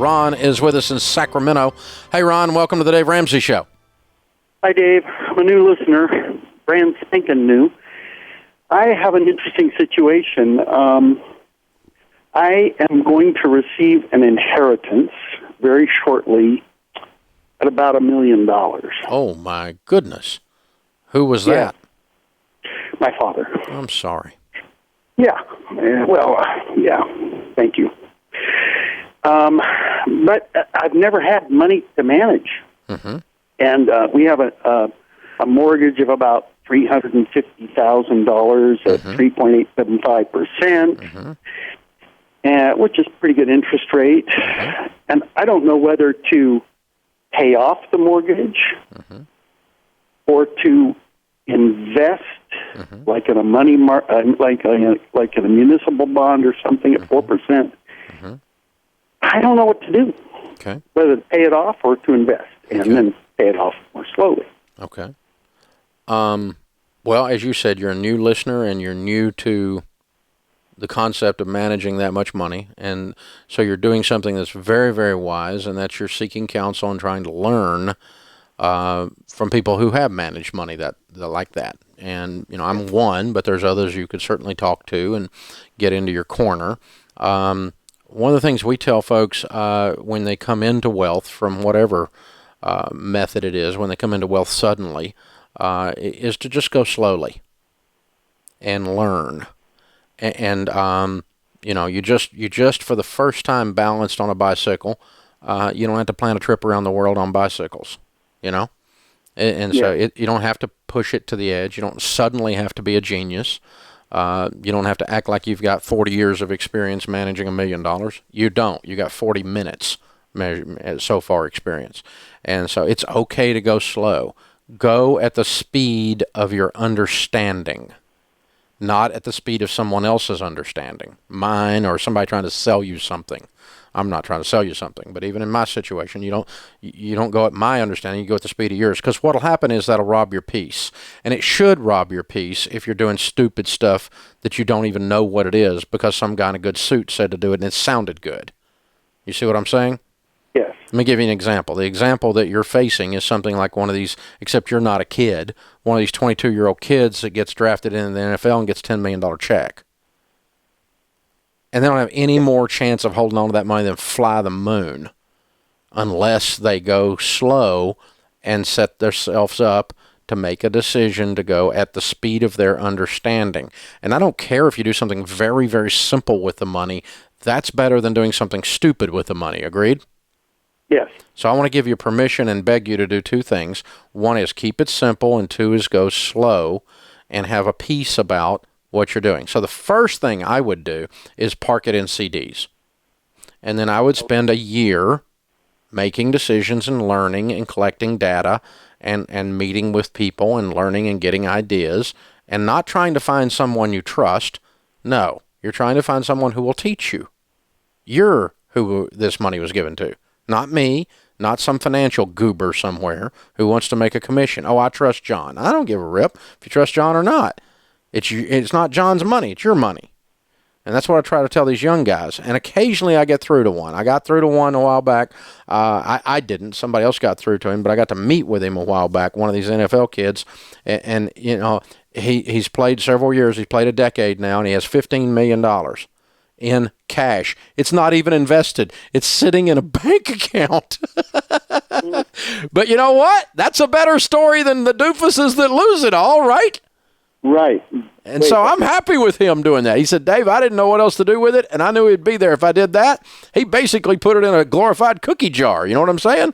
Ron is with us in Sacramento. Hey, Ron, welcome to the Dave Ramsey Show. Hi, Dave. I'm a new listener, brand spanking new. I have an interesting situation. I am going to receive an inheritance very shortly at about $1 million. Oh, my goodness. Who was that? My father. I'm sorry. Yeah. Yeah. Thank you. But I've never had money to manage. Mm-hmm. And we have a mortgage of about $350,000 at 3.875%, which is pretty good interest rate. And I don't know whether to pay off the mortgage or to invest, like in a money like in a municipal bond or something at 4%. I don't know what to do. Okay. Whether to pay it off or to invest, and then pay it off more slowly. Okay. Well, as you said, you're a new listener and you're new to the concept of managing that much money. And so you're doing something that's very, very wise, and that's you're seeking counsel and trying to learn from people who have managed money that like that. And, you know, I'm one, but there's others you could certainly talk to and get into your corner. One of the things we tell folks when they come into wealth from whatever method it is, when they come into wealth suddenly, is to just go slowly and learn. And you know, you just for the first time balanced on a bicycle. You don't have to plan a trip around the world on bicycles, you know? And so you don't have to push it to the edge. You don't suddenly have to be a genius. You don't have to act like you've got 40 years of experience managing $1 million. You don't. You got 40 minutes so far experience. And so it's okay to go slow. Go at the speed of your understanding, not at the speed of someone else's understanding, mine or somebody trying to sell you something. I'm not trying to sell you something, but even in my situation, you don't go at my understanding, you go at the speed of yours, because what'll happen is that'll rob your peace. And it should rob your peace if you're doing stupid stuff that you don't even know what it is because some guy in a good suit said to do it and it sounded good. You see what I'm saying? Yes. Let me give you an example. The example that you're facing is something like one of these, except you're not a kid, one of these 22-year-old kids that gets drafted into the NFL and gets a $10 million check. And they don't have any more chance of holding on to that money than fly the moon unless they go slow and set themselves up to make a decision to go at the speed of their understanding. And I don't care if you do something very, very simple with the money. That's better than doing something stupid with the money. Agreed? Yes. So I want to give you permission and beg you to do two things. One is keep it simple, and two is go slow and have a peace about what you're doing. So the first thing I would do is park it in CDs. And then I would spend a year making decisions and learning and collecting data and meeting with people and learning and getting ideas and not trying to find someone you trust. No, you're trying to find someone who will teach you. You're who this money was given to. Not me, not some financial goober somewhere who wants to make a commission. Oh, I trust John. I don't give a rip if you trust John or not. It's not John's money. It's your money. And that's what I try to tell these young guys. And occasionally I get through to one. I got through to one a while back. I didn't. Somebody else got through to him, but I got to meet with him a while back, one of these NFL kids. And you know, he's played several years. He's played a decade now, and he has $15 million in cash. It's not even invested. It's sitting in a bank account. But you know what? That's a better story than the doofuses that lose it all, right? Right. And so I'm happy with him doing that. He said, Dave, I didn't know what else to do with it, and I knew he'd be there if I did that. He basically put it in a glorified cookie jar. You know what I'm saying?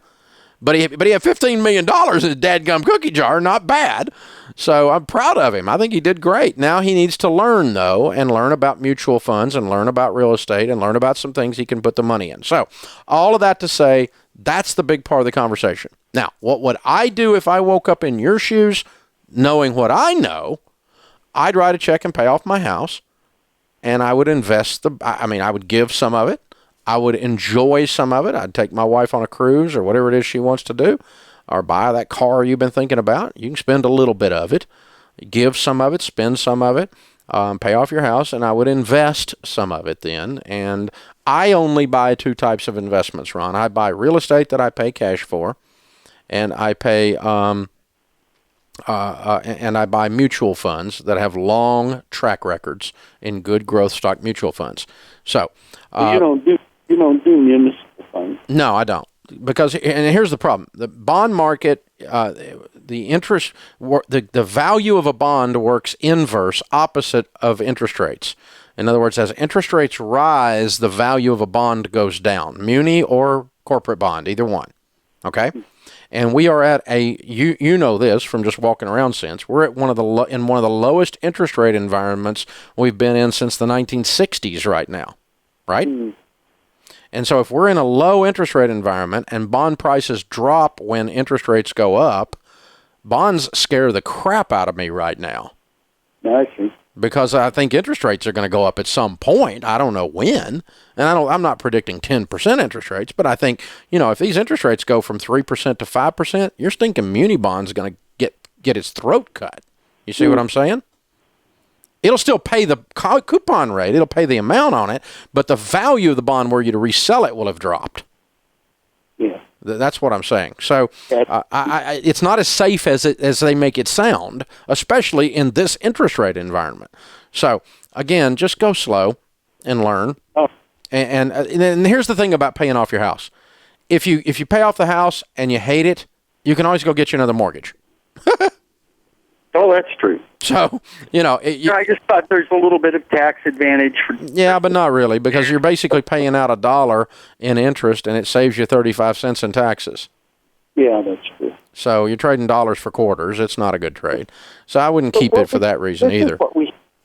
But he had $15 million in his dadgum cookie jar. Not bad. So I'm proud of him. I think he did great. Now he needs to learn, though, and learn about mutual funds and learn about real estate and learn about some things he can put the money in. So all of that to say, that's the big part of the conversation. Now, what would I do if I woke up in your shoes, knowing what I know? I'd write a check and pay off my house, and I would invest I would give some of it. I would enjoy some of it. I'd take my wife on a cruise or whatever it is she wants to do, or buy that car you've been thinking about. You can spend a little bit of it, give some of it, spend some of it, pay off your house, and I would invest some of it then. And I only buy two types of investments, Ron. I buy real estate that I pay cash for, and I pay and I buy mutual funds that have long track records in good growth stock mutual funds. So you don't do municipal funds. no, I don't, because and here's the problem: the bond market, the interest, the value of a bond works inverse, opposite of interest rates. In other words, as interest rates rise, the value of a bond goes down, muni or corporate bond, either one. Okay. And we are at you know this from just walking around since, we're at one of the lowest interest rate environments we've been in since the 1960s right now, right? And so if we're in a low interest rate environment and bond prices drop when interest rates go up, bonds scare the crap out of me right now. I see. Because I think interest rates are going to go up at some point. I don't know when. And I'm not predicting 10% interest rates, but I think, if these interest rates go from 3% to 5%, your stinking muni bond's going to get its throat cut. You see what I'm saying? It'll still pay the coupon rate. It'll pay the amount on it, but the value of the bond were you to resell it will have dropped. Yeah. That's what I'm saying. So it's not as safe as they make it sound, especially in this interest rate environment. So again, just go slow and learn. Oh. And here's the thing about paying off your house: if you pay off the house and you hate it, you can always go get you another mortgage. Oh, that's true. So I just thought there's a little bit of tax advantage for. Yeah, but not really, because you're basically paying out $1 in interest, and it saves you 35 cents in taxes. Yeah, that's true. So you're trading dollars for quarters. It's not a good trade. So I wouldn't keep it for that reason either.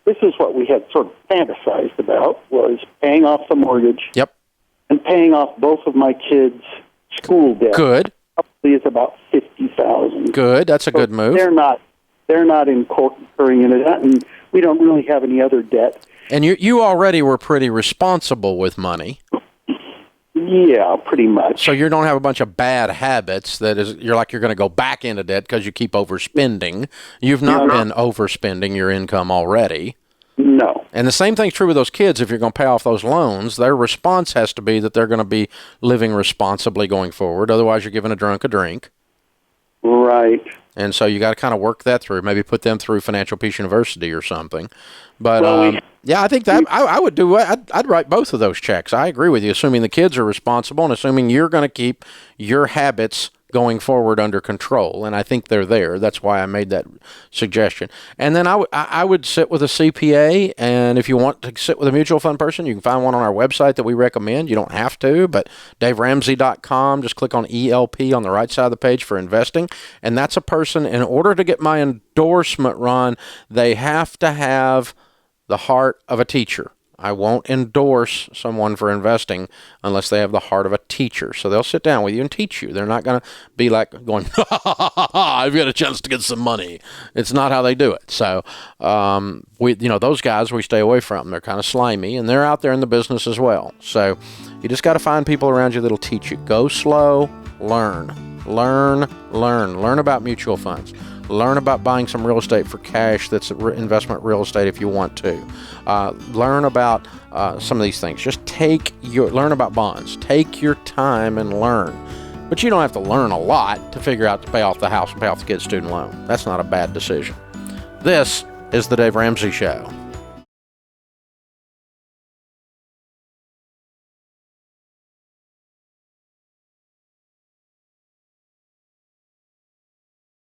This is what we had sort of fantasized about, was paying off the mortgage. Yep. And paying off both of my kids' school debt. Good. Probably is about $50,000. Good. That's a good move. They're not incurring into that, and we don't really have any other debt. And you already were pretty responsible with money. Yeah, pretty much. So you don't have a bunch of bad habits you're going to go back into debt because you keep overspending. You've not been overspending your income already. No. And the same thing's true with those kids. If you're going to pay off those loans, their response has to be that they're going to be living responsibly going forward. Otherwise, you're giving a drunk a drink. Right. And so you got to kind of work that through. Maybe put them through Financial Peace University or something. But I think that I would do. I'd write both of those checks. I agree with you. Assuming the kids are responsible and assuming you're going to keep your habits going forward under control, and I think they're there. That's why I made that suggestion. And then I would sit with a CPA, and if you want to sit with a mutual fund person, you can find one on our website that we recommend. You don't have to, but DaveRamsey.com, just click on ELP on the right side of the page for investing, and that's a person. In order to get my endorsement, Ron, they have to have the heart of a teacher. I won't endorse someone for investing unless they have the heart of a teacher. So they'll sit down with you and teach you. They're not going to be like going, I've got a chance to get some money. It's not how they do it. So, those guys we stay away from. They're kind of slimy, and they're out there in the business as well. So you just got to find people around you that'll teach you. Go slow, learn about mutual funds. Learn about buying some real estate for cash that's investment real estate if you want to. Learn about some of these things. Just learn about bonds. Take your time and learn. But you don't have to learn a lot to figure out to pay off the house and pay off the kid's student loan. That's not a bad decision. This is the Dave Ramsey Show.